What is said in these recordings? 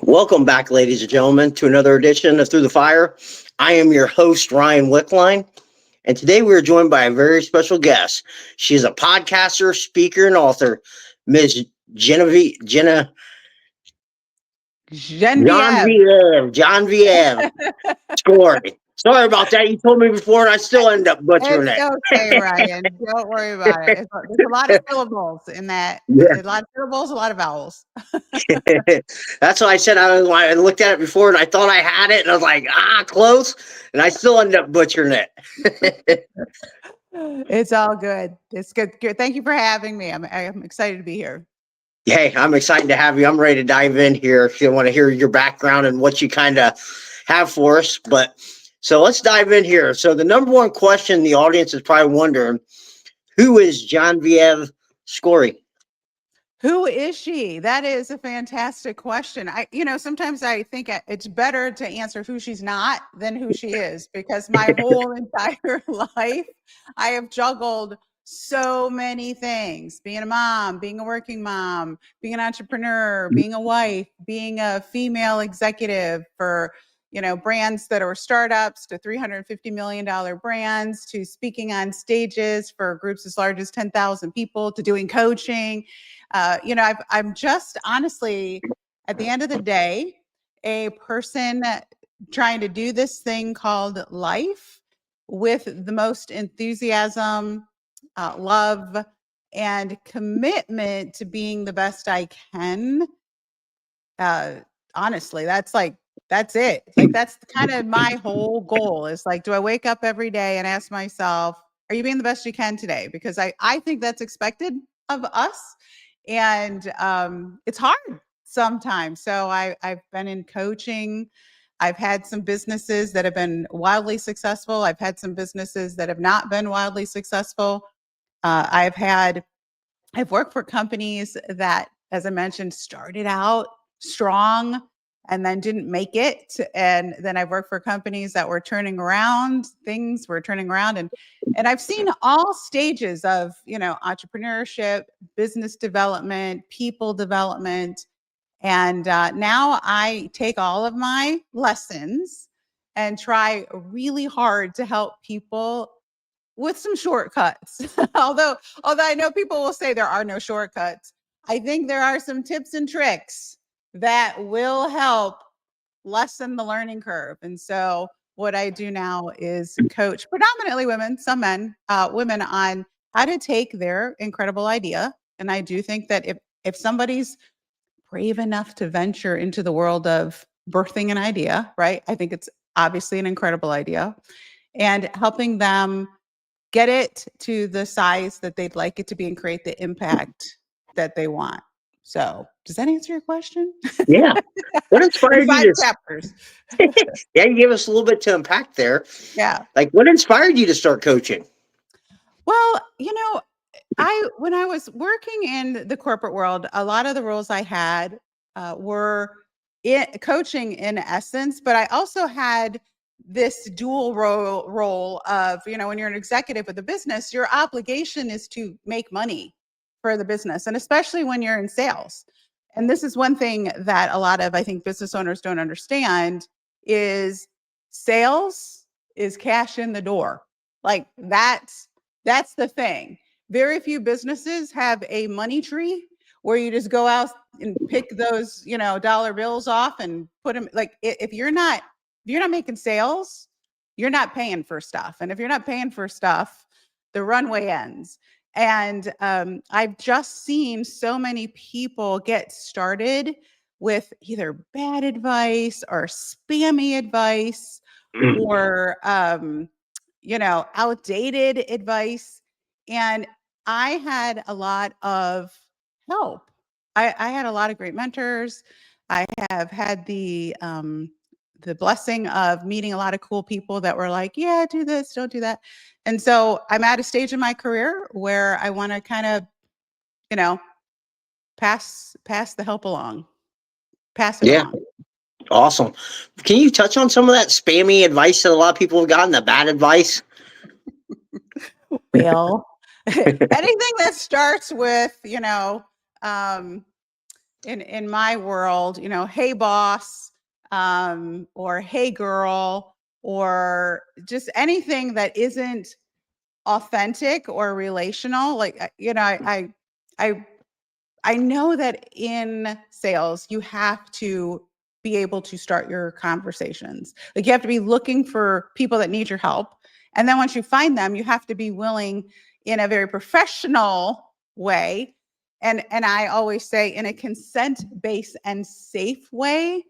Welcome back, ladies and gentlemen, to another edition of Through the Fire. I am your host, Ryan Wickline, and today we are joined by a very special guest. She is a podcaster, speaker, and author, Ms. Genevieve. John V. Skory. Sorry about that. You told me before, and I still end up butchering It's okay, Ryan. Don't worry about it. There's a lot of syllables in that. it. A lot of syllables, a lot of vowels. That's what I said. I looked at it before, and I thought I had it, and I was like, close, and I still ended up butchering it. It's all good. It's good. Good. Thank you for having me. I'm excited to be here. Hey, I'm excited to have you. I'm ready to dive in here if you want to hear your background and what you kind of have for us. But so let's dive in here. So the number one question the audience is probably wondering, who is Genevieve Skory? Who is she? That is a fantastic question. Sometimes I think it's better to answer who she's not than who she is, because my whole entire life, I have juggled so many things: being a mom, being a working mom, being an entrepreneur, being a wife, being a female executive for, brands that are startups to $350 million brands, to speaking on stages for groups as large as 10,000 people, to doing coaching. I'm just honestly, at the end of the day, a person trying to do this thing called life with the most enthusiasm, love, and commitment to being the best I can. Honestly, that's it. Like, that's kind of my whole goal, is like, do I wake up every day and ask myself, are you being the best you can today? Because I think that's expected of us. And it's hard sometimes. So I've been in coaching. I've had some businesses that have been wildly successful. I've had some businesses that have not been wildly successful. I've worked for companies that, as I mentioned, started out strong and then didn't make it. And then I've worked for companies that were turning around, things were turning around. And I've seen all stages of, entrepreneurship, business development, people development. And now I take all of my lessons and try really hard to help people with some shortcuts. although I know people will say there are no shortcuts. I think there are some tips and tricks that will help lessen the learning curve. And so what I do now is coach predominantly women, some men, women, on how to take their incredible idea. And I do think that if somebody's brave enough to venture into the world of birthing an idea, right? I think it's obviously an incredible idea, and helping them get it to the size that they'd like it to be and create the impact that they want. So, does that answer your question? Yeah. What In inspired 5 you to? chapters. Yeah, you gave us a little bit to unpack there. Yeah. Like, what inspired you to start coaching? Well, when I was working in the corporate world, a lot of the roles I had were coaching in essence, but I also had this dual role of, when you're an executive with a business, your obligation is to make money for the business, and especially when you're in sales. And this is one thing that a lot of, I think, business owners don't understand, is sales is cash in the door. Like, that's the thing. Very few businesses have a money tree where you just go out and pick those, dollar bills off and put them. Like, if you're not making sales, you're not paying for stuff. And if you're not paying for stuff, the runway ends. And I've just seen so many people get started with either bad advice or spammy advice, or outdated advice. And I had a lot of help. I had a lot of great mentors. I have had the blessing of meeting a lot of cool people that were like, yeah, do this, don't do that. And so I'm at a stage in my career where I want to kind of, you know, pass the help along, pass it Yeah. along. Awesome. Can you touch on some of that spammy advice that a lot of people have gotten, the bad advice? Well, anything that starts with, um, in my world, hey boss, or hey girl, or just anything that isn't authentic or relational. Like, I know that in sales, you have to be able to start your conversations. Like, you have to be looking for people that need your help. And then once you find them, you have to be willing, in a very professional way. And I always say, in a consent-based and safe way,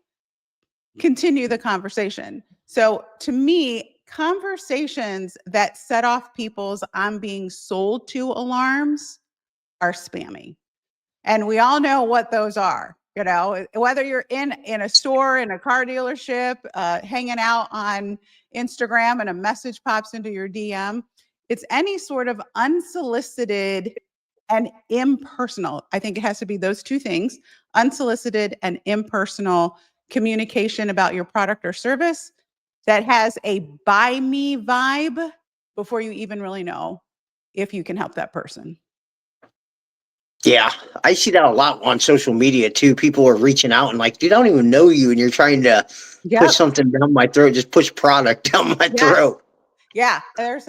continue the conversation. So to me, conversations that set off people's "I'm being sold to" alarms are spammy. And we all know what those are, whether you're in a store, in a car dealership, hanging out on Instagram and a message pops into your DM. It's any sort of unsolicited and impersonal. I think it has to be those two things: unsolicited and impersonal communication about your product or service that has a buy me vibe before you even really know if you can help that person. Yeah, I see that a lot on social media too. People are reaching out and like, they don't even know you, and you're trying to push Yep. something down my throat, just push product down my Yeah. throat. Yeah. There's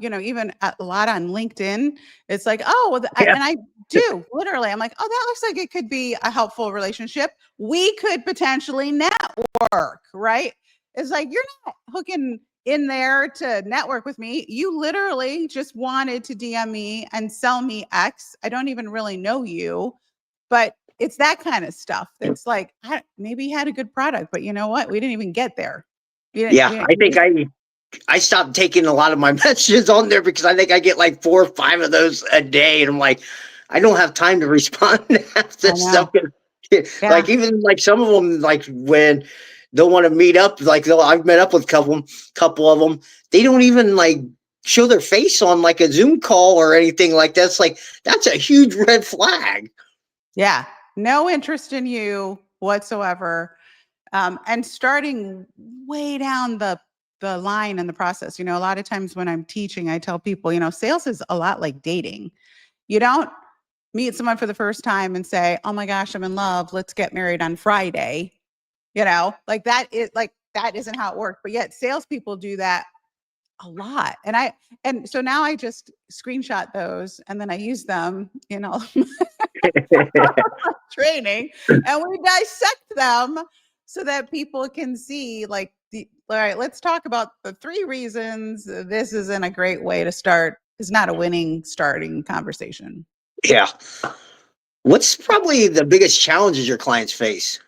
even a lot on LinkedIn. It's like, oh, well, Yeah. and I do literally. I'm like, oh, that looks like it could be a helpful relationship. We could potentially network, right? It's like, you're not hooking in there to network with me. You literally just wanted to DM me and sell me X. I don't even really know you, but it's that kind of stuff that's like, maybe you had a good product, but you know what? We didn't even get there. Yeah, I think I stopped taking a lot of my messages on there because I think I get like 4 or 5 of those a day, and I'm like, I don't have time to respond to half I this know. stuff. Yeah. Like, even like some of them, like when they'll want to meet up, like I've met up with couple of them. They don't even like show their face on like a Zoom call or anything like that. It's like, that's a huge red flag. Yeah. No interest in you whatsoever. And starting way down the line in the process. A lot of times when I'm teaching, I tell people, sales is a lot like dating. You don't meet someone for the first time and say, oh my gosh, I'm in love, let's get married on Friday. Like that isn't how it works. But yet salespeople do that a lot. And so now I just screenshot those and then I use them in all training, and we dissect them so that people can see, like, all right, let's talk about the 3 reasons this isn't a great way to start. It's not a winning starting conversation. Yeah. What's probably the biggest challenges your clients face?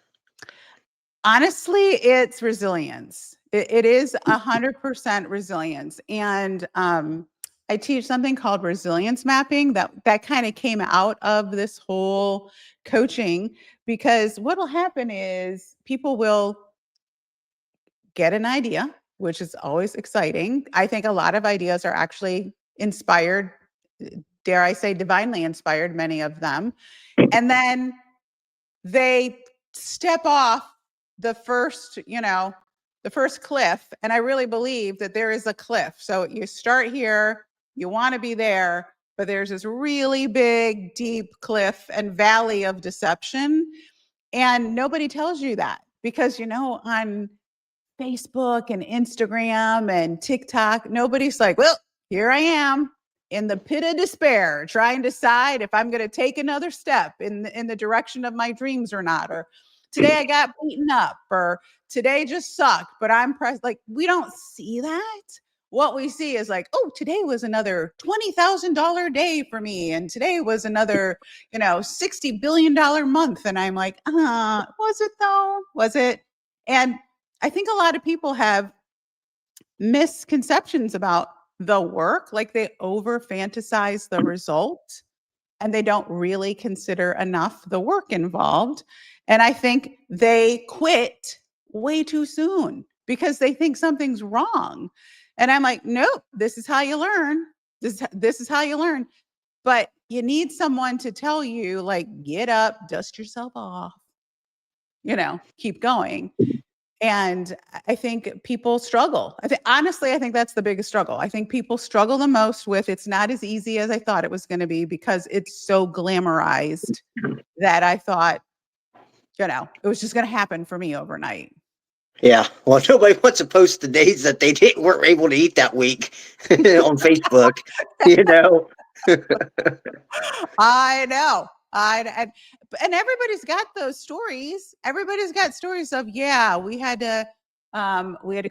Honestly, it's resilience. It is 100% resilience. And I teach something called resilience mapping that kind of came out of this whole coaching, because what will happen is people will get an idea, which is always exciting. I think a lot of ideas are actually inspired, dare I say, divinely inspired, many of them. And then they step off the first, the first cliff. And I really believe that there is a cliff. So you start here, you want to be there, but there's this really big, deep cliff and valley of deception. And nobody tells you that because, on Facebook and Instagram and TikTok, nobody's like, well, here I am in the pit of despair, trying to decide if I'm going to take another step in the direction of my dreams or not. Or today I got beaten up, or today just sucked, but I'm pressed. Like, we don't see that. What we see is like, oh, today was another $20,000 day for me. And today was another, $60 billion month. And I'm like, was it though? Was it? And I think a lot of people have misconceptions about the work, like they over fantasize the result and they don't really consider enough the work involved. And I think they quit way too soon because they think something's wrong. And I'm like, nope, this is how you learn. This is how you learn. But you need someone to tell you, like, get up, dust yourself off, keep going. And I think people struggle. Honestly, I think that's the biggest struggle. I think people struggle the most with, it's not as easy as I thought it was going to be because it's so glamorized that I thought It was just going to happen for me overnight. Yeah. Well, nobody wants to post the days that they weren't able to eat that week on Facebook, you know? I know. And everybody's got those stories. Everybody's got stories of, yeah, we had to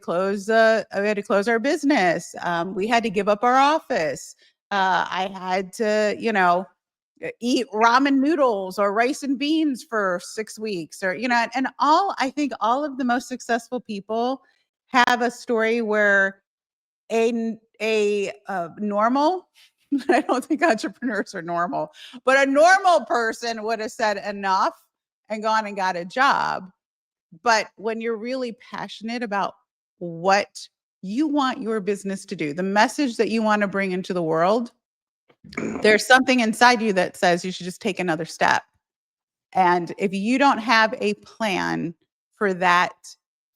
close our business. We had to give up our office. I had to, eat ramen noodles or rice and beans for 6 weeks, or and I think all of the most successful people have a story where a normal I don't think entrepreneurs are normal, but a normal person would have said enough and gone and got a job. But when you're really passionate about what you want your business to do, the message that you want to bring into the world, there's something inside you that says you should just take another step. And if you don't have a plan for that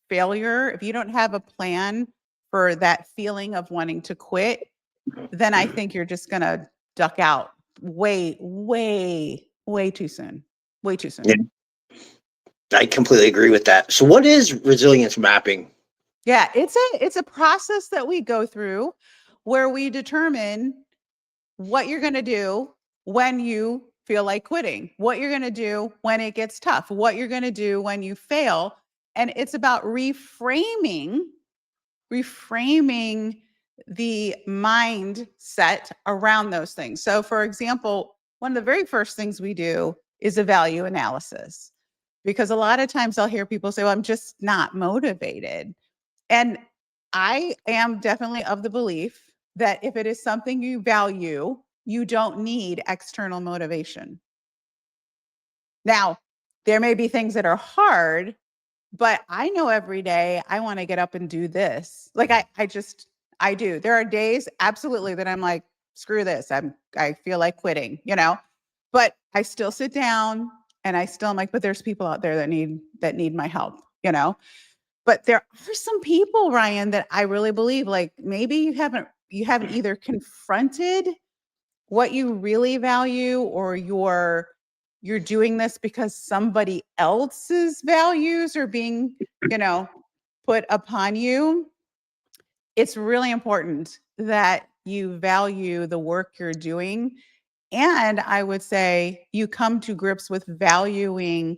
failure, if you don't have a plan for that feeling of wanting to quit, then I think you're just going to duck out way, way, way too soon. Way too soon. Yeah, I completely agree with that. So what is resilience mapping? Yeah, it's a process that we go through where we determine what you're going to do when you feel like quitting, what you're going to do when it gets tough, what you're going to do when you fail. And it's about reframing the mindset around those things. So for example, one of the very first things we do is a value analysis, because a lot of times I'll hear people say, well, I'm just not motivated. And I am definitely of the belief that if it is something you value, you don't need external motivation. Now, there may be things that are hard, but I know every day I want to get up and do this. Like I do. There are days absolutely that I'm like, screw this. I feel like quitting, but I still sit down and I still am like, but there's people out there that need my help, But there are some people, Ryan, that I really believe, like maybe you haven't either confronted what you really value, or you're doing this because somebody else's values are being, put upon you. It's really important that you value the work you're doing. And I would say you come to grips with valuing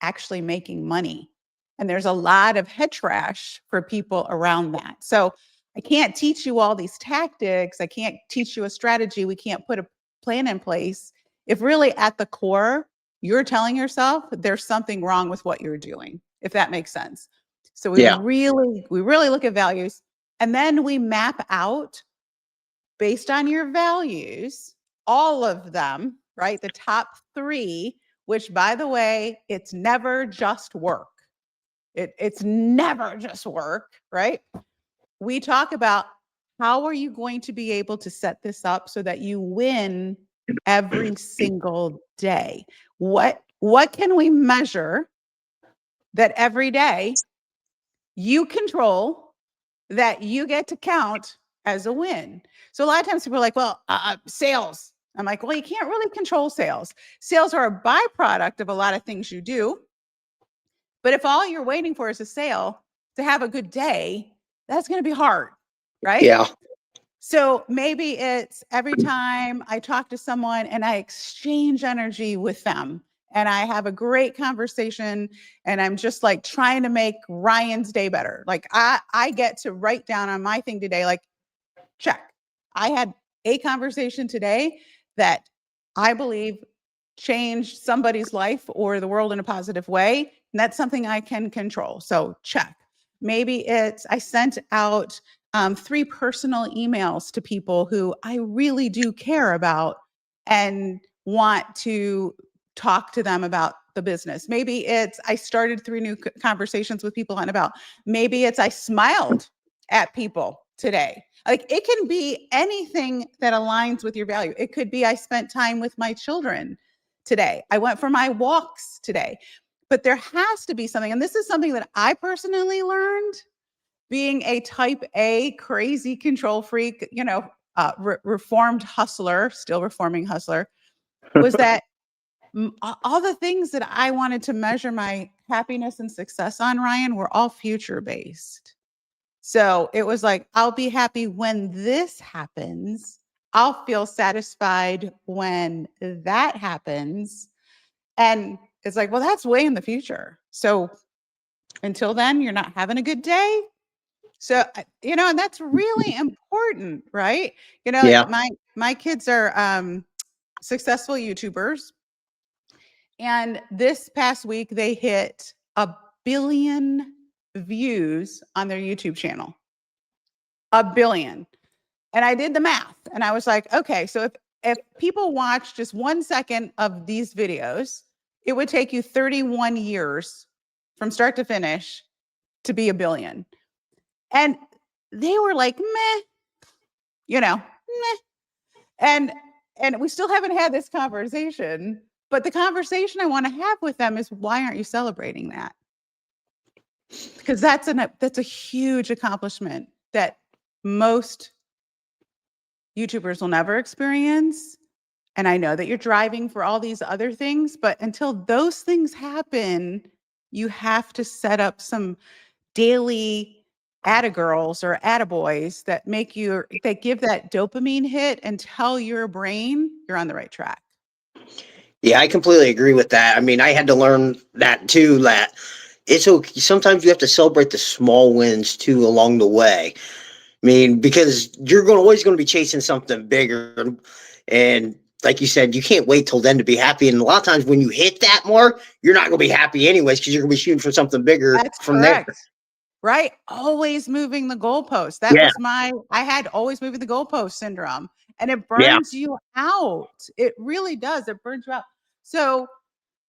actually making money. And there's a lot of head trash for people around that. So I can't teach you all these tactics. I can't teach you a strategy. We can't put a plan in place if really at the core, you're telling yourself there's something wrong with what you're doing, if that makes sense. So we Yeah. really look at values, and then we map out based on your values, all of them, right? The top 3, which by the way, it's never just work. It's never just work, right? We talk about how are you going to be able to set this up so that you win every single day? What can we measure that every day you control, that you get to count as a win? So a lot of times people are like, well, sales. I'm like, well, you can't really control sales. Sales are a byproduct of a lot of things you do. But if all you're waiting for is a sale to have a good day, that's going to be hard, right? Yeah. So maybe it's every time I talk to someone and I exchange energy with them and I have a great conversation and I'm just like trying to make Ryan's day better. Like I get to write down on my thing today, like, check. I had a conversation today that I believe changed somebody's life or the world in a positive way. And that's something I can control. So check. Maybe it's I sent out 3 personal emails to people who I really do care about and want to talk to them about the business. Maybe it's I started 3 new conversations with people on about. Maybe it's I smiled at people today. Like it can be anything that aligns with your value. It could be I spent time with my children today. I went for my walks today. But there has to be something, and this is something that I personally learned being a type A crazy control freak, reformed hustler, still reforming hustler, was that all the things that I wanted to measure my happiness and success on, Ryan, were all future based. So it was like, I'll be happy when this happens. I'll feel satisfied when that happens. And it's like, well, that's way in the future. So until then, you're not having a good day. So, and that's really important, right? Yeah. My kids are successful YouTubers. And this past week, they hit 1 billion views on their YouTube channel. 1 billion. And I did the math and I was like, okay, so if people watch just 1 second of these videos, it would take you 31 years from start to finish to be 1 billion. And they were like, meh, meh. And we still haven't had this conversation, but the conversation I want to have with them is, why aren't you celebrating that? Because that's a huge accomplishment that most YouTubers will never experience. And I know that you're driving for all these other things, but until those things happen, you have to set up some daily atta-girls or atta-boys that give that dopamine hit and tell your brain you're on the right track. Yeah, I completely agree with that. I mean, I had to learn that too, that it's okay. Sometimes you have to celebrate the small wins too along the way. I mean, because you're always going to be chasing something bigger. And like you said, you can't wait till then to be happy. And a lot of times when you hit that mark, you're not going to be happy anyways, because you're going to be shooting for something bigger. That's from correct. there. Right? Always moving the goalpost. That Yeah. was I had always moving the goalpost syndrome, and it Yeah. burns you out. It really does. It burns you out. So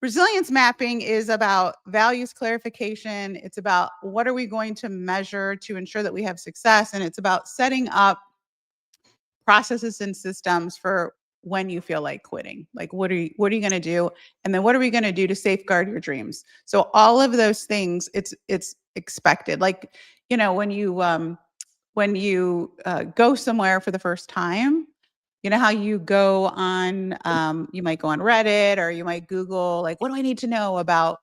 resilience mapping is about values clarification. It's about what are we going to measure to ensure that we have success. And it's about setting up processes and systems for when you feel like quitting. Like, what are you going to do? And then what are we going to do to safeguard your dreams? So all of those things, it's expected. Like, when you go somewhere for the first time, you know how you go on, you might go on Reddit, or you might Google, like, what do I need to know about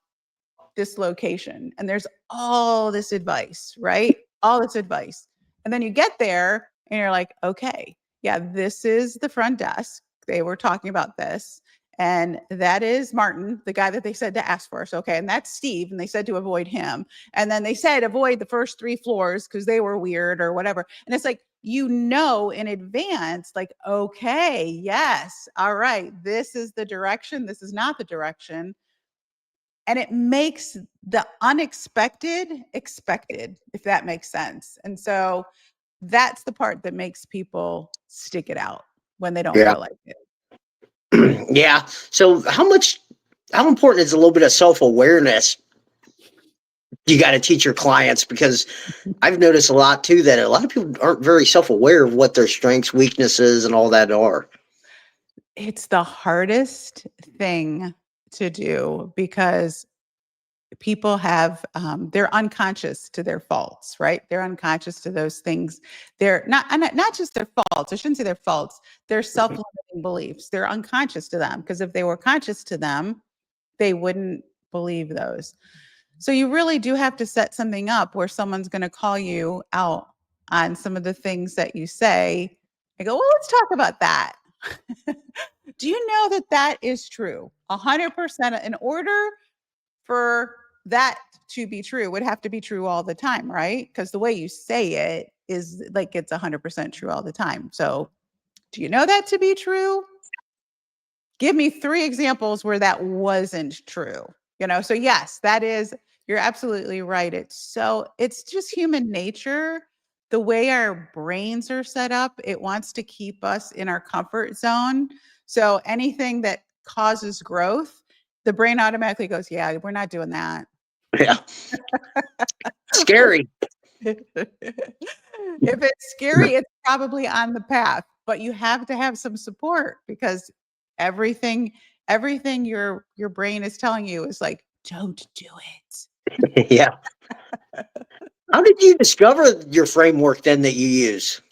this location? And there's all this advice, right? All this advice. And then you get there and you're like, okay, yeah, this is the front desk. They were talking about this. And that is Martin, the guy that they said to ask for us. Okay. And that's Steve. And they said to avoid him. And then they said avoid the first 3 floors because they were weird or whatever. And it's like, in advance, like, okay, yes, all right, this is the direction. This is not the direction. And it makes the unexpected expected, if that makes sense. And so that's the part that makes people stick it out when they don't Yeah. feel like it. Yeah. So how important is a little bit of self-awareness you got to teach your clients? Because I've noticed a lot too that a lot of people aren't very self-aware of what their strengths, weaknesses, and all that are. It's the hardest thing to do because people have they're unconscious to their faults, right? They're unconscious to those things. They're not just their faults. I shouldn't say their faults. They're self-limiting beliefs. They're unconscious to them, because if they were conscious to them, they wouldn't believe those. So you really do have to set something up where someone's going to call you out on some of the things that you say. I go, well, let's talk about that. Do you know that that is true? 100%. In order for that to be true, would have to be true all the time, right? Because the way you say it is like it's 100% true all the time. So do you know that to be true? Give me 3 examples where that wasn't true. So yes, you're absolutely right. It's just human nature. The way our brains are set up, it wants to keep us in our comfort zone. So anything that causes growth, the brain automatically goes, yeah, we're not doing that. Yeah. Scary. If it's scary, it's probably on the path, but you have to have some support, because everything your brain is telling you is like, don't do it. Yeah. How did you discover your framework then that you use?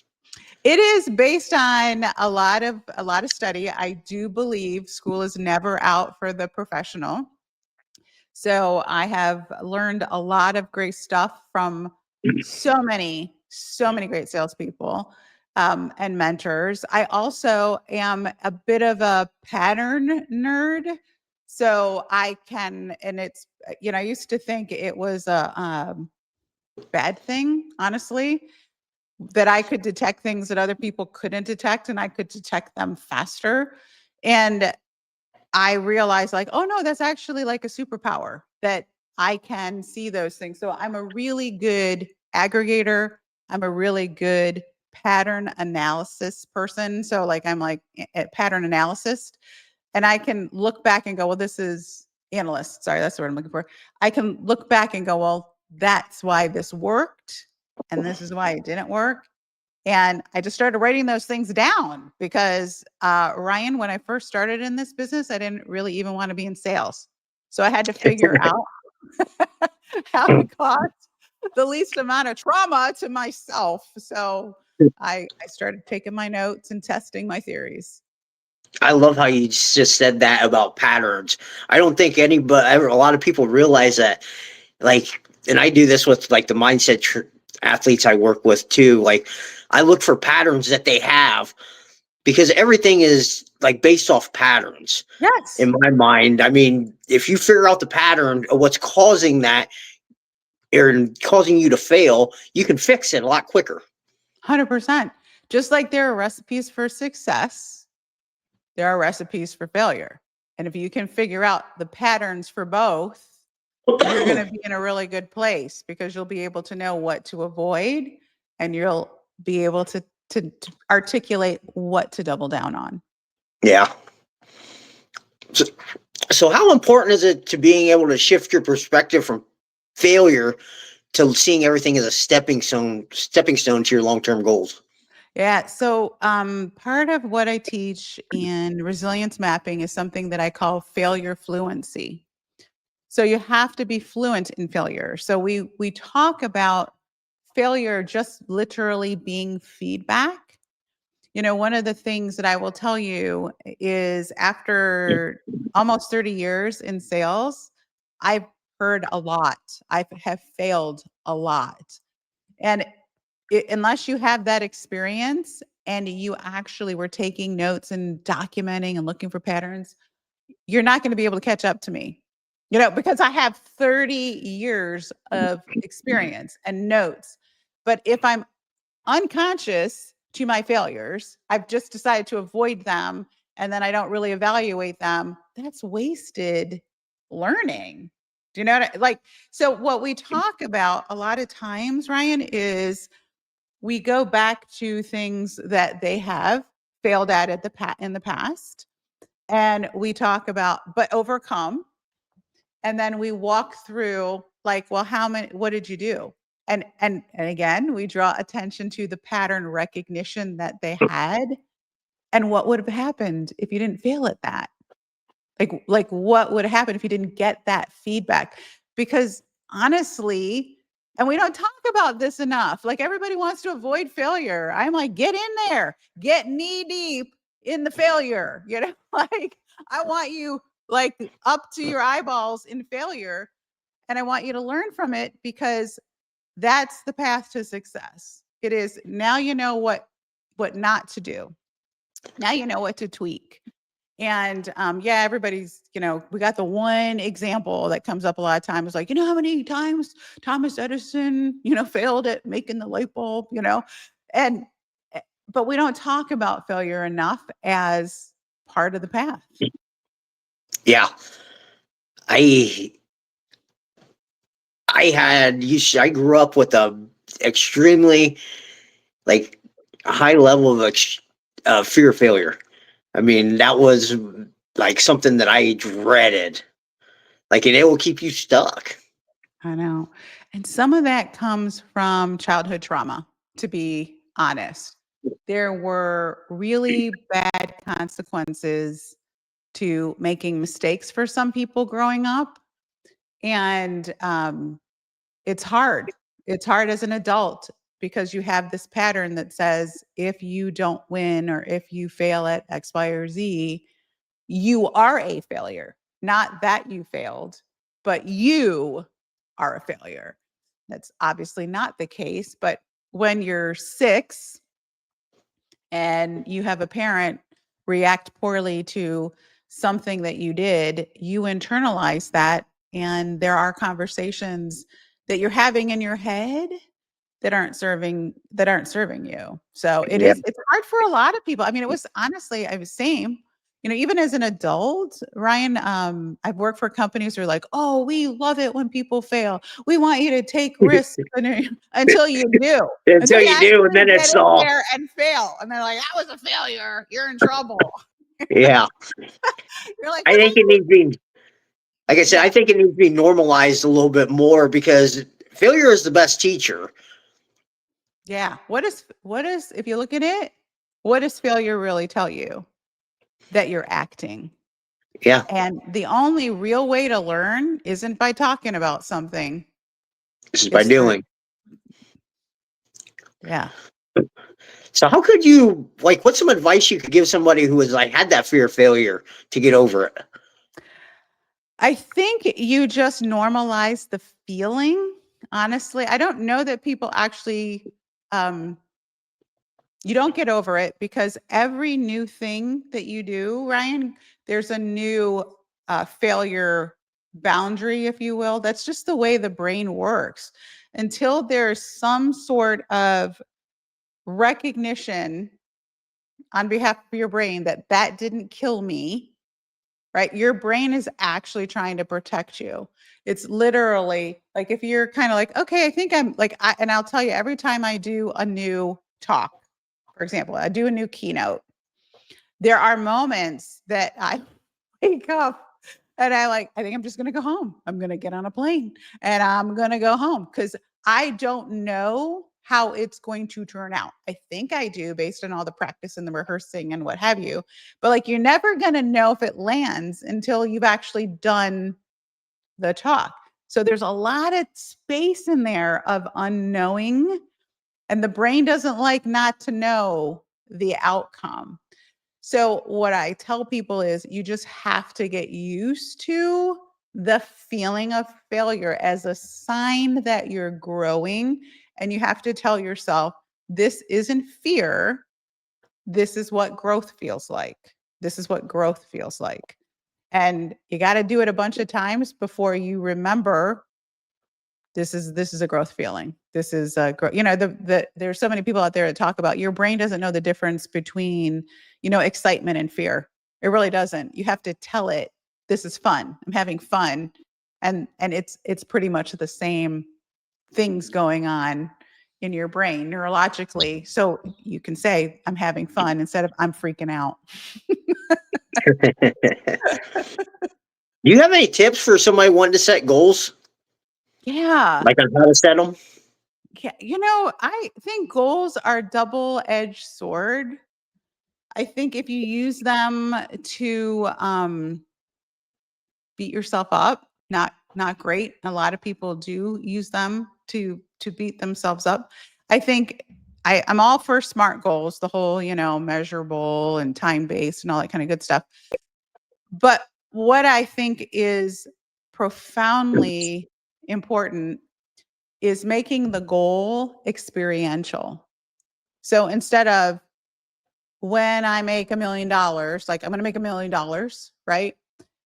It is based on a lot of study. I do believe school is never out for the professional. So I have learned a lot of great stuff from so many great salespeople and mentors. I also am a bit of a pattern nerd. So I can, and it's, I used to think it was a bad thing, honestly, that I could detect things that other people couldn't detect and I could detect them faster. And I realized like, oh no, that's actually like a superpower that I can see those things. So I'm a really good aggregator. I'm a really good pattern analysis person. So like I'm like a pattern analyst, and I can look back and go, well, this is analyst. Sorry, that's the word I'm looking for. I can look back and go, well, that's why this worked, and this is why it didn't work. And I just started writing those things down because, Ryan, when I first started in this business, I didn't really even want to be in sales. So I had to figure out how to cause the least amount of trauma to myself. So I started taking my notes and testing my theories. I love how you just said that about patterns. I don't think anybody, a lot of people realize that, like, and I do this with like the athletes I work with too. Like, I look for patterns that they have because everything is like based off patterns Yes. in my mind. I mean, if you figure out the pattern of what's causing that or causing you to fail, you can fix it a lot quicker. 100%. Just like there are recipes for success, there are recipes for failure. And if you can figure out the patterns for both, you're going to be in a really good place because you'll be able to know what to avoid, and you'll be able to articulate what to double down on. Yeah. So, so how important is it to being able to shift your perspective from failure to seeing everything as a stepping stone to your long-term goals? Yeah. So, part of what I teach in resilience mapping is something that I call failure fluency. So you have to be fluent in failure. So we talk about failure just literally being feedback. One of the things that I will tell you is after almost 30 years in sales, I've heard a lot. I have failed a lot. And unless you have that experience and you actually were taking notes and documenting and looking for patterns, you're not going to be able to catch up to me. Because I have 30 years of experience and notes. But if I'm unconscious to my failures, I've just decided to avoid them, and then I don't really evaluate them, that's wasted learning. Do you know what like? So what we talk about a lot of times, Ryan, is we go back to things that they have failed at in the past, and we talk about but overcome, and then we walk through like, well, what did you do? And again, we draw attention to the pattern recognition that they had, and what would have happened if you didn't fail at that. Like what would happen if you didn't get that feedback? Because honestly, and we don't talk about this enough, like everybody wants to avoid failure. I'm like, get in there, get knee deep in the failure, like I want you like up to your eyeballs in failure, and I want you to learn from it, because that's the path to success. It is. Now you know what not to do. Now you know what to tweak. And yeah, everybody's, we got the one example that comes up a lot of times, like, how many times Thomas Edison, failed at making the light bulb, and but we don't talk about failure enough as part of the path. Yeah. I I grew up with a extremely like high level of fear of failure. I mean, that was like something that I dreaded. Like, and it will keep you stuck. I know. And some of that comes from childhood trauma, to be honest. There were really bad consequences to making mistakes for some people growing up. And it's hard. It's hard as an adult because you have this pattern that says if you don't win or if you fail at X, Y, or Z, you are a failure. Not that you failed, but you are a failure. That's obviously not the case. But when you're 6 and you have a parent react poorly to something that you did, you internalize that. And there are conversations that you're having in your head that aren't serving you. So Yeah. it's hard for a lot of people. I mean, it was honestly, I was same, even as an adult, Ryan, I've worked for companies who are like, oh, we love it when people fail. We want you to take risks until you do. Until Until you you do, and actually then get it's in all, there and fail. And they're like, that was a failure. You're in trouble. yeah. You're like, I but think it needs to be, like I said, I yeah, think it needs to be normalized a little bit more because failure is the best teacher. yeah. What is, if you look at it, what does failure really tell you? That you're acting. Yeah. And the only real way to learn isn't by talking about something. This is by It's through, doing. yeah. So how could you, like, what's some advice you could give somebody who has like had that fear of failure to get over it? I think you just normalize the feeling. Honestly, I don't know that people actually, um, you don't get over it because every new thing that you do, Ryan, there's a new failure boundary, if you will. That's just the way the brain works. Until there's some sort of recognition on behalf of your brain that that didn't kill me, right? Your brain is actually trying to protect you. It's literally like if you're kind of like, okay, I think I'm like, and I'll tell you, every time I do a new talk, for example, I do a new keynote, there are moments that I wake up and I think I'm just going to go home. I'm going to get on a plane and I'm going to go home because I don't know how it's going to turn out. I think I do based on all the practice and the rehearsing and what have you. But like, you're never going to know if it lands until you've actually done the talk. So there's a lot of space in there of unknowing, and the brain doesn't like not to know the outcome. So what I tell people is you just have to get used to the feeling of failure as a sign that you're growing. And you have to tell yourself, this isn't fear. This is what growth feels like. This is what growth feels like. And you got to do it a bunch of times before you remember this is a growth feeling. This is a growth. There's so many people out there that talk about your brain doesn't know the difference between, excitement and fear. It really doesn't. You have to tell it, this is fun. I'm having fun. And it's pretty much the same things going on in your brain neurologically. So you can say, I'm having fun instead of I'm freaking out. Do you have any tips for somebody wanting to set goals, Yeah. like on how to set them? Yeah. I think goals are double-edged sword. I think if you use them to beat yourself up, not great. A lot of people do use them to beat themselves up. I think I'm all for SMART goals, the whole, measurable and time-based and all that kind of good stuff. But what I think is profoundly important is making the goal experiential. So instead of when I make $1 million, like I'm going to make $1 million, right?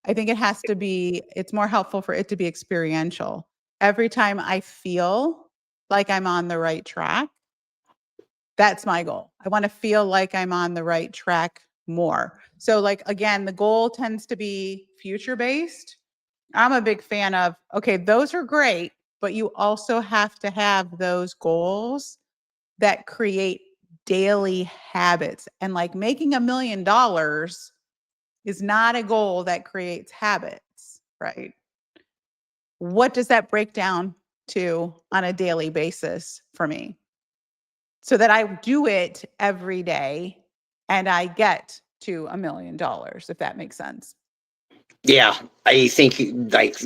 I think it's more helpful for it to be experiential. Every time I feel like I'm on the right track, that's my goal. I want to feel like I'm on the right track more. So like, again, the goal tends to be future based. I'm a big fan of, okay, those are great, but you also have to have those goals that create daily habits. And like making $1 million is not a goal that creates habits, right? What does that break down to on a daily basis for me? So that I do it every day and I get to $1 million, if that makes sense. Yeah, I think like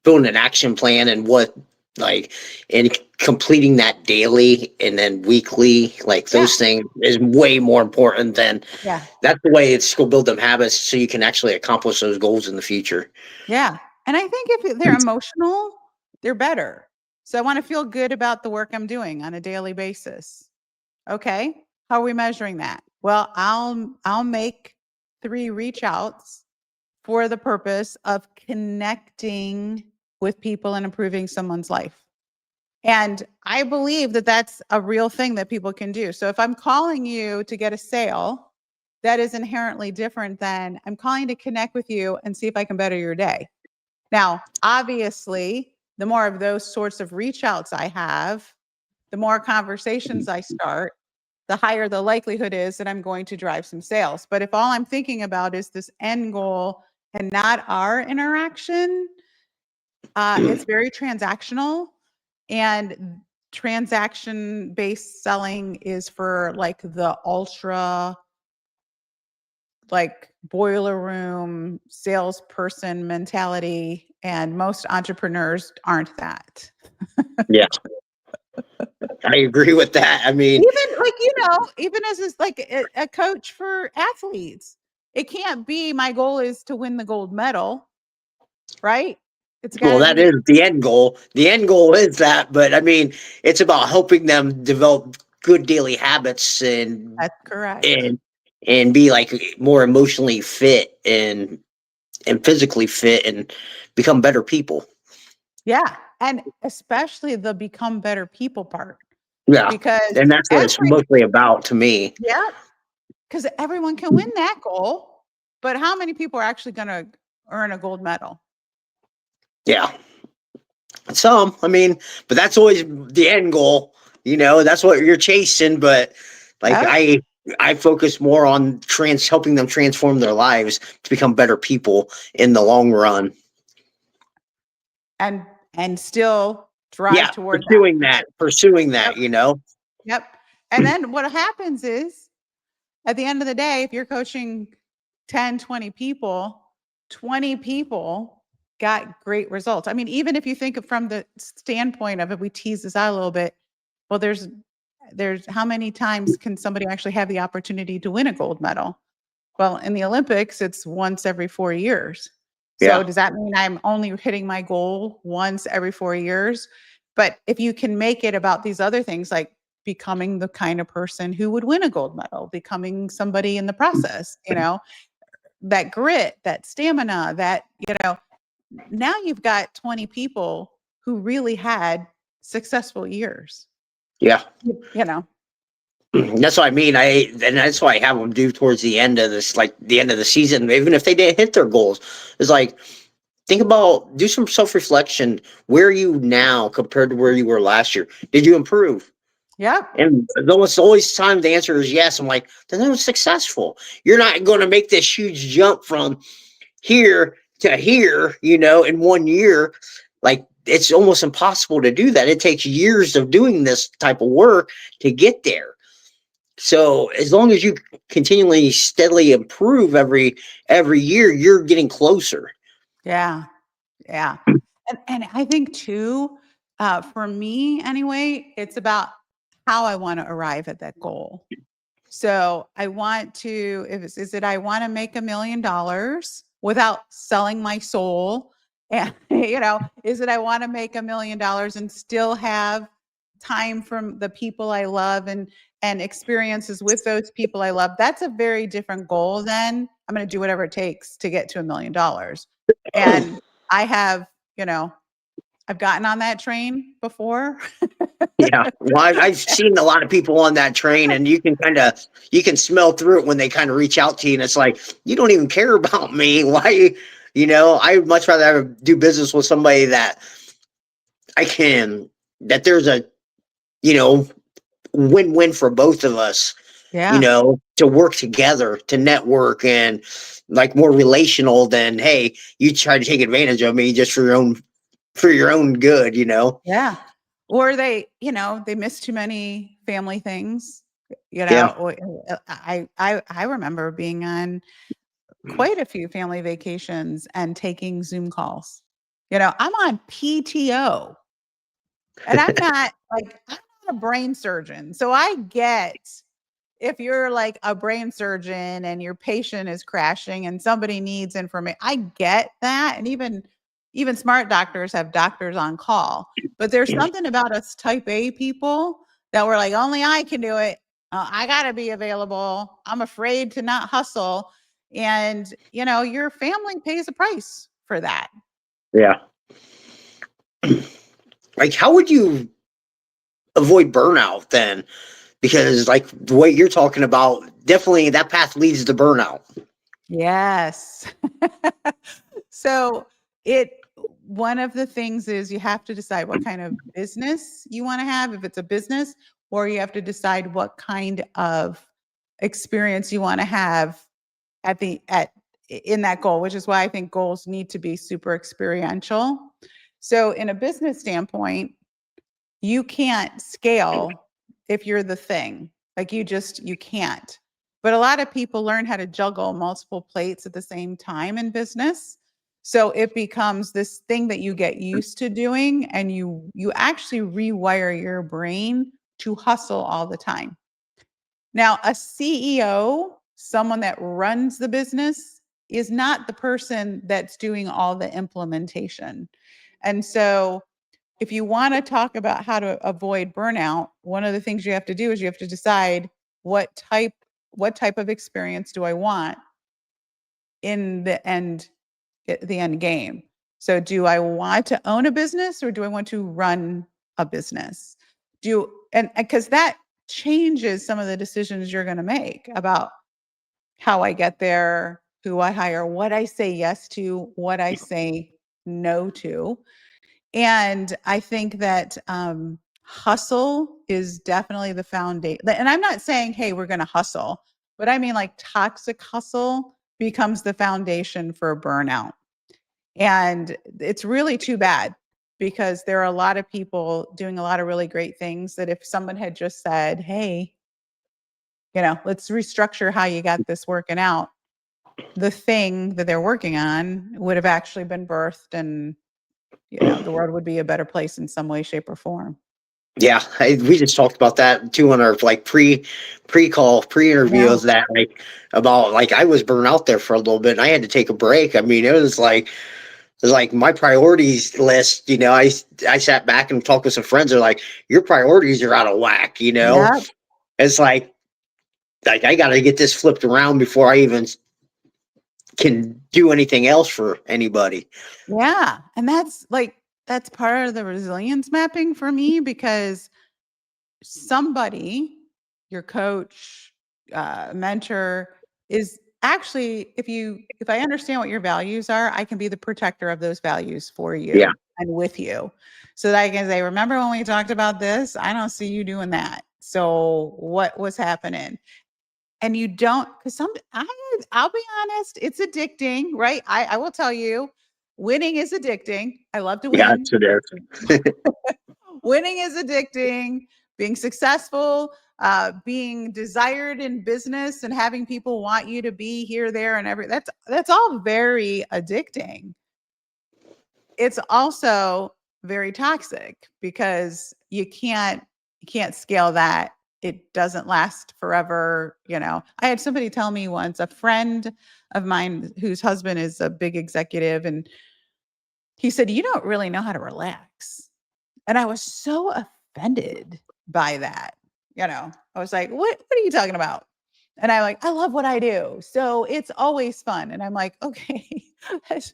building an action plan and what like, and completing that daily and then weekly, like Yeah. those things is way more important than Yeah. that's the way it's go build them habits so you can actually accomplish those goals in the future. Yeah. And I think if they're emotional, they're better. So I want to feel good about the work I'm doing on a daily basis. Okay. How are we measuring that? Well, I'll make 3 reach outs for the purpose of connecting with people and improving someone's life. And I believe that that's a real thing that people can do. So if I'm calling you to get a sale, that is inherently different than I'm calling to connect with you and see if I can better your day. Now, obviously, the more of those sorts of reach outs I have, the more conversations I start, the higher the likelihood is that I'm going to drive some sales. But if all I'm thinking about is this end goal and not our interaction, it's very transactional. And transaction based selling is for like the ultra, like boiler room salesperson mentality. And most entrepreneurs aren't that. Yeah, I agree with that. I mean, Even like, even as is like a coach for athletes, it can't be my goal is to win the gold medal, right? It's got well, to that be is the end goal. The end goal is that, but I mean, it's about helping them develop good daily habits that's correct. and and be like more emotionally fit and physically fit and become better people. Yeah. And especially the become better people part Yeah, because and that's what it's mostly about to me. yeah, because everyone can win that goal. But how many people are actually going to earn a gold medal? Yeah, some. I mean, but that's always the end goal. That's what you're chasing. But like Yep. I focus more on helping them transform their lives to become better people in the long run. And still drive Yeah, toward that. pursuing that. Yep. Yep. And then what happens is at the end of the day, if you're coaching 10, 20 people got great results. I mean, even if you think of from the standpoint of if we tease this out a little bit, well, there's how many times can somebody actually have the opportunity to win a gold medal? Well, in the Olympics, it's once every 4 years. So Yeah, does that mean I'm only hitting my goal once every 4 years? But if you can make it about these other things like becoming the kind of person who would win a gold medal, becoming somebody in the process, that grit, that stamina, now you've got 20 people who really had successful years, yeah. you know. That's what I mean. And that's why I have them do towards the end of this, like the end of the season, even if they didn't hit their goals. It's like think about do some self reflection. Where are you now compared to where you were last year? Did you improve? Yep. And almost always time the answer is yes. I'm like, then it was successful. You're not going to make this huge jump from here to here, in 1 year. Like it's almost impossible to do that. It takes years of doing this type of work to get there. So as long as you continually steadily improve every year, you're getting closer. Yeah. Yeah. And I think too, for me anyway, it's about how I want to arrive at that goal. So I want to, if it's, is it I want to make $1 million without selling my soul? And, is it I want to make $1 million and still have time from the people I love and experiences with those people I love? That's a very different goal than I'm going to do whatever it takes to get to $1 million. And I have, I've gotten on that train before. Yeah. Well, I've seen a lot of people on that train, and you can smell through it when they kind of reach out to you, and it's like you don't even care about me. Why? I'd much rather do business with somebody that there's a you know win-win for both of us. Yeah. To work together, to network, and like more relational than hey, you try to take advantage of me just for your own good. Yeah. Or they miss too many family things, Yeah. or I remember being on quite a few family vacations and taking Zoom calls. I'm on PTO And I'm not a brain surgeon. So I get if you're like a brain surgeon and your patient is crashing and somebody needs information, I get that. And even smart doctors have doctors on call. But there's something about us type A people that we're like, only I can do it. I got to be available. I'm afraid to not hustle. And, your family pays a price for that. Yeah. Like, how would you avoid burnout then? Because like the way you're talking about, definitely that path leads to burnout. Yes. So it one of the things is you have to decide what kind of business you want to have, if it's a business, or you have to decide what kind of experience you want to have in that goal, which is why I think goals need to be super experiential. So in a business standpoint, you can't scale if you're the thing. Like you can't. But a lot of people learn how to juggle multiple plates at the same time in business. So it becomes this thing that you get used to doing, and you actually rewire your brain to hustle all the time. Now, a CEO, someone that runs the business, is not the person that's doing all the implementation. And so if you want to talk about how to avoid burnout, one of the things you have to do is you have to decide what type of experience do I want in the end game. So do I want to own a business, or do I want to run a business? And because that changes some of the decisions you're going to make about how I get there, who I hire, what I say yes to, what I say no to. And I think that hustle is definitely the foundation. And I'm not saying, hey, we're going to hustle, but I mean like toxic hustle becomes the foundation for burnout. And it's really too bad, because there are a lot of people doing a lot of really great things that if someone had just said, hey, let's restructure how you got this working out, the thing that they're working on would have actually been birthed, and the world would be a better place in some way, shape, or form. Yeah, we just talked about that too on our like pre-interview, Yeah. is that like about like I was burnt out there for a little bit and I had to take a break. I mean, it was like my priorities list. I sat back and talked with some friends. They're like, your priorities are out of whack. Yeah. It's like I got to get this flipped around before I even can do anything else for anybody. Yeah. And that's part of the resilience mapping for me, because somebody, your coach, mentor, is actually, if I understand what your values are, I can be the protector of those values for Yeah, you and with you, so that I can say, remember when we talked about this? I don't see you doing that. So what was happening? And you don't, because I'll be honest, it's addicting, right? I will tell you, winning is addicting. I love to yeah, win. so there. Winning is addicting. Being successful, being desired in business, and having people want you to be here, there, and that's all very addicting. It's also very toxic, because you can't scale that. It doesn't last forever. I had somebody tell me once, a friend of mine whose husband is a big executive, and he said, you don't really know how to relax. And I was so offended by that. I was like, what are you talking about? And I love what I do. So it's always fun. And I'm like, okay, that's,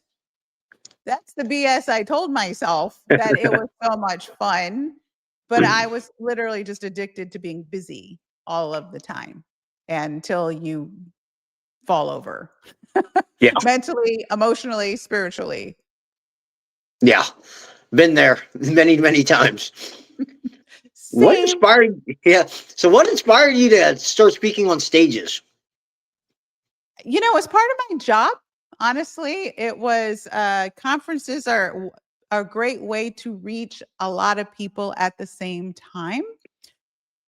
that's the BS I told myself, that it was so much fun. But I was literally just addicted to being busy all of the time, until you fall over Yeah, mentally, emotionally, spiritually. yeah, been there many, many times. What Same. inspired? Yeah. So, what inspired you to start speaking on stages? It's part of my job. Honestly, it was conferences are a great way to reach a lot of people at the same time.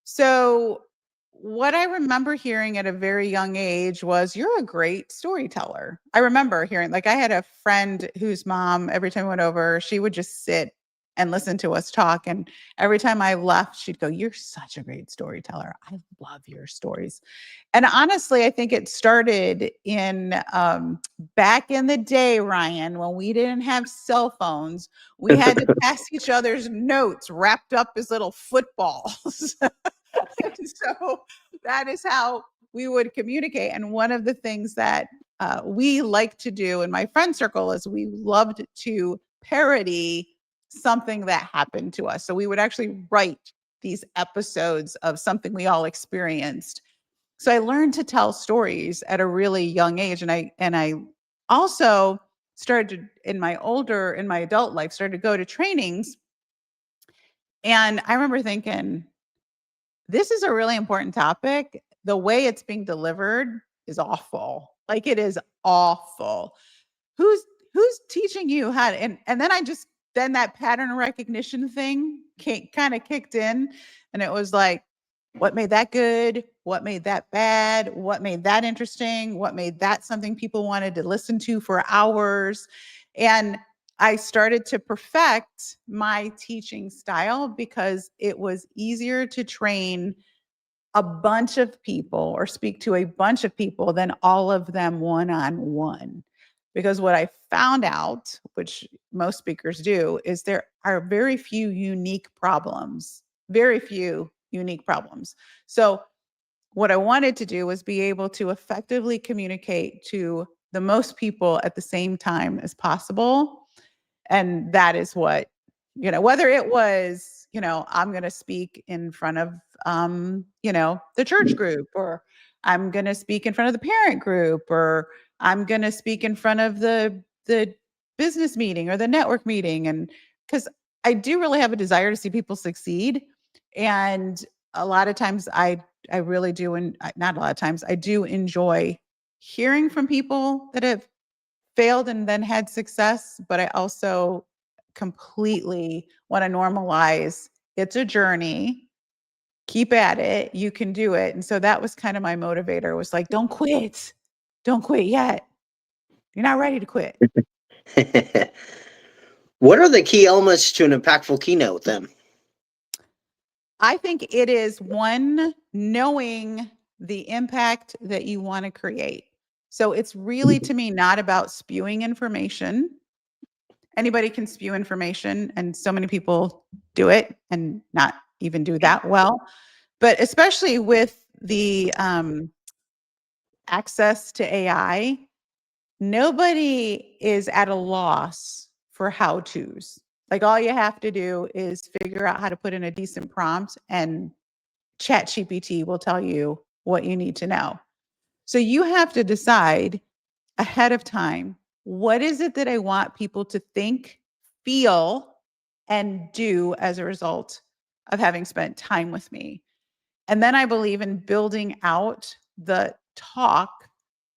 So, what I remember hearing at a very young age was, you're a great storyteller. I remember hearing, like, I had a friend whose mom, every time I went over, she would just sit and listen to us talk. And every time I left, she'd go, "You're such a great storyteller. I love your stories." And honestly, I think it started in back in the day, Ryan, when we didn't have cell phones. We had to pass each other's notes wrapped up as little footballs. So that is how we would communicate. And one of the things that we like to do in my friend circle is we loved to parody something that happened to us. So we would actually write these episodes of something we all experienced. So I learned to tell stories at a really young age. And I also started in my adult life, started to go to trainings. And I remember thinking, this is a really important topic. The way it's being delivered is awful. Like, it is awful. Who's who's teaching you how to, and then that pattern recognition thing kind of kicked in, and it was like, what made that good? What made that bad? What made that interesting? What made that something people wanted to listen to for hours? And I started to perfect my teaching style because it was easier to train a bunch of people or speak to a bunch of people than all of them one-on-one. Because what I found out, which most speakers do, is there are very few unique problems. Very few unique problems. So what I wanted to do was be able to effectively communicate to the most people at the same time as possible. And that is what, whether it was, I'm going to speak in front of, the church group, or I'm going to speak in front of the parent group, or I'm going to speak in front of the business meeting or the network meeting. And because I do really have a desire to see people succeed. And a lot of times I really do. And not a lot of times I do enjoy hearing from people that have failed and then had success, but I also completely want to normalize it's a journey. Keep at it. You can do it. And so that was kind of my motivator, was like, don't quit. Don't quit yet. You're not ready to quit. What are the key elements to an impactful keynote then? I think it is, one, knowing the impact that you want to create. So it's really, to me, not about spewing information. Anybody can spew information, and so many people do it and not even do that well. But especially with the access to AI, nobody is at a loss for how-tos. Like, all you have to do is figure out how to put in a decent prompt, and ChatGPT will tell you what you need to know. So you have to decide ahead of time, what is it that I want people to think, feel, and do as a result of having spent time with me? And then I believe in building out the talk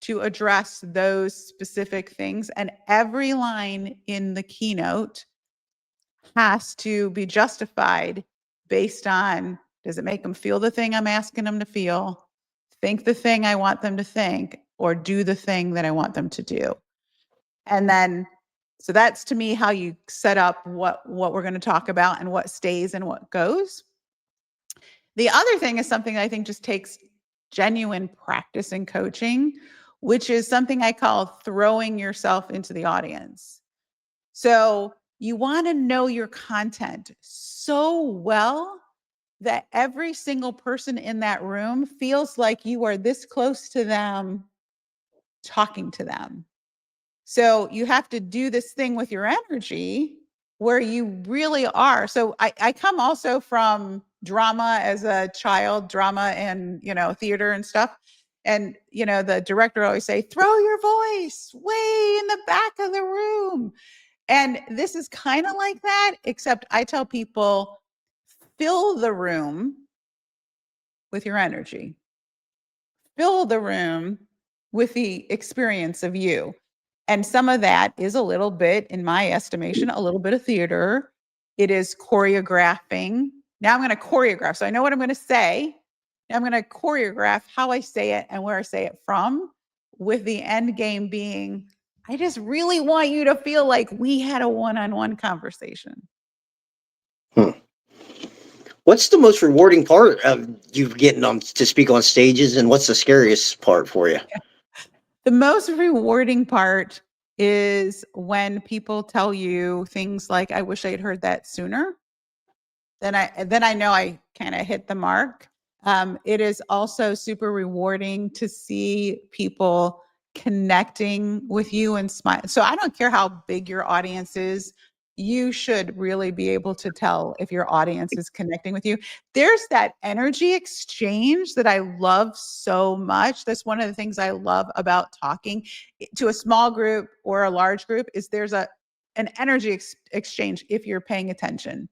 to address those specific things. And every line in the keynote has to be justified based on, does it make them feel the thing I'm asking them to feel, think the thing I want them to think, or do the thing that I want them to do? And then, so that's, to me, how you set up what we're going to talk about and what stays and what goes. The other thing is something I think just takes genuine practice and coaching, which is something I call throwing yourself into the audience. So you want to know your content so well that every single person in that room feels like you are this close to them, talking to them. So you have to do this thing with your energy where you really are. So I come also from drama as a child, drama and, theater and stuff. And, the director always say, throw your voice way in the back of the room. And this is kind of like that, except I tell people, fill the room with your energy. Fill the room with the experience of you. And some of that is a little bit, in my estimation, a little bit of theater. It is choreographing. Now I'm going to choreograph. So I know what I'm going to say. Now I'm going to choreograph how I say it and where I say it from, with the end game being, I just really want you to feel like we had a one-on-one conversation. What's the most rewarding part of you getting on to speak on stages, and what's the scariest part for you? The most rewarding part is when people tell you things like, I wish I'd heard that sooner. Then I know I kind of hit the mark. It is also super rewarding to see people connecting with you and smile. So I don't care how big your audience is. You should really be able to tell if your audience is connecting with you. There's that energy exchange that I love so much. That's one of the things I love about talking to a small group or a large group is there's an energy exchange if you're paying attention.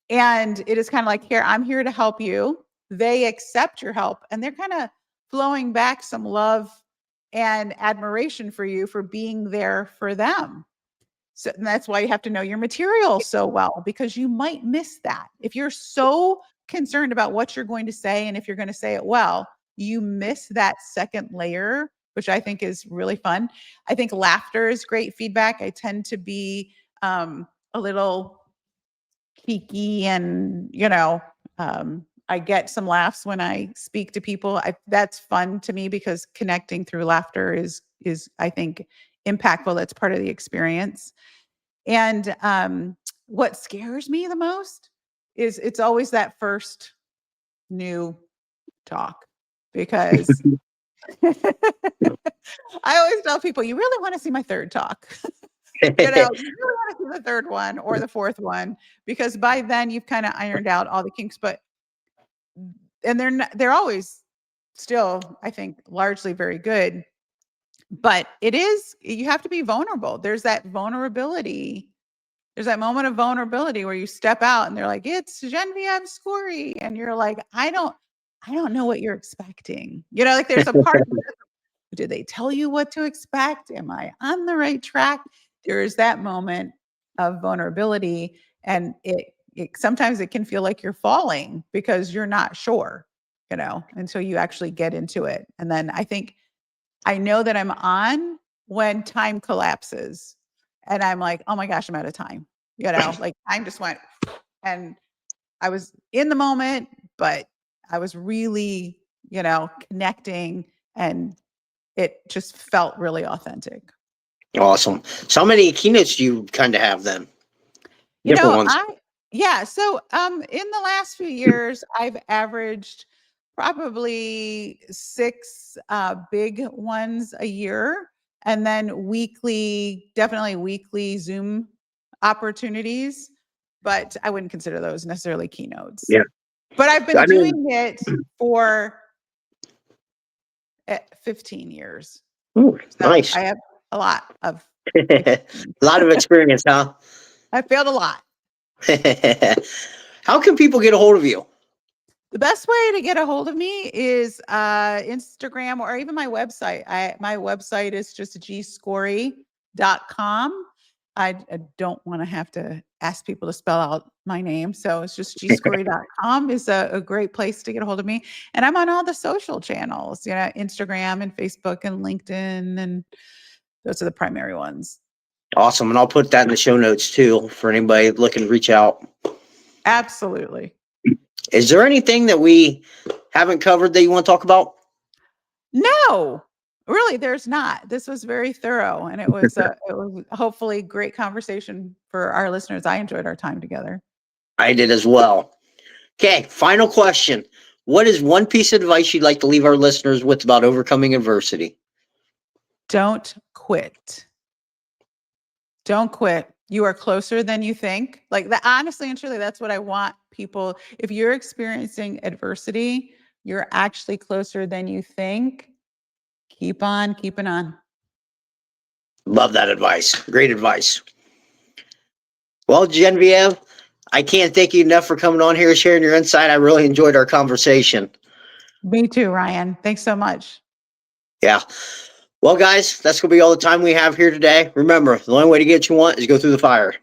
And it is kind of like, here, I'm here to help you. They accept your help and they're kind of flowing back some love and admiration for you for being there for them. So that's why you have to know your material so well, because you might miss that. If you're so concerned about what you're going to say and if you're going to say it well, you miss that second layer, which I think is really fun. I think laughter is great feedback. I tend to be a little cheeky and, I get some laughs when I speak to people. That's fun to me because connecting through laughter is I think impactful. That's part of the experience. And what scares me the most is it's always that first new talk because I always tell people, you really want to see my third talk. You really want to see the third one or the fourth one because by then you've kind of ironed out all the kinks. And they're always still, I think, largely very good. But you have to be vulnerable. There's that vulnerability. There's that moment of vulnerability where you step out and they're like, it's Genevieve Skory. And you're like, I don't know what you're expecting. Like there's a part of did they tell you what to expect? Am I on the right track? There is that moment of vulnerability. And it sometimes it can feel like you're falling because you're not sure, until you actually get into it. And then I know that I'm on when time collapses and I'm like, oh my gosh, I'm out of time. Like time just went and I was in the moment, but I was really, connecting and it just felt really authentic. Awesome. So how many keynotes do you kind of have then? Different ones. So in the last few years, I've averaged probably 6 big ones a year, and then definitely weekly Zoom opportunities, but I wouldn't consider those necessarily keynotes. Yeah. But I've been doing it for 15 years. Ooh, So nice. I have a lot of A lot of experience, huh? I failed a lot. How can people get a hold of you? The best way to get a hold of me is Instagram or even my website. My website is just gskory.com. I don't want to have to ask people to spell out my name. So it's just gskory.com is a great place to get a hold of me. And I'm on all the social channels, Instagram and Facebook and LinkedIn. And those are the primary ones. Awesome. And I'll put that in the show notes too for anybody looking to reach out. Absolutely. Is there anything that we haven't covered that you want to talk about? No, really, there's not. This was very thorough, and it was hopefully great conversation for our listeners. I enjoyed our time together. I did as well. Okay, final question. What is one piece of advice you'd like to leave our listeners with about overcoming adversity? Don't quit. Don't quit. You are closer than you think. Like that, honestly and truly, that's what I want people. If you're experiencing adversity, you're actually closer than you think. Keep on keeping on. Love that advice. Great advice. Well, Genevieve, I can't thank you enough for coming on here, sharing your insight. I really enjoyed our conversation. Me too, Ryan. Thanks so much. Yeah. Well, guys, that's going to be all the time we have here today. Remember, the only way to get what you want is go through the fire.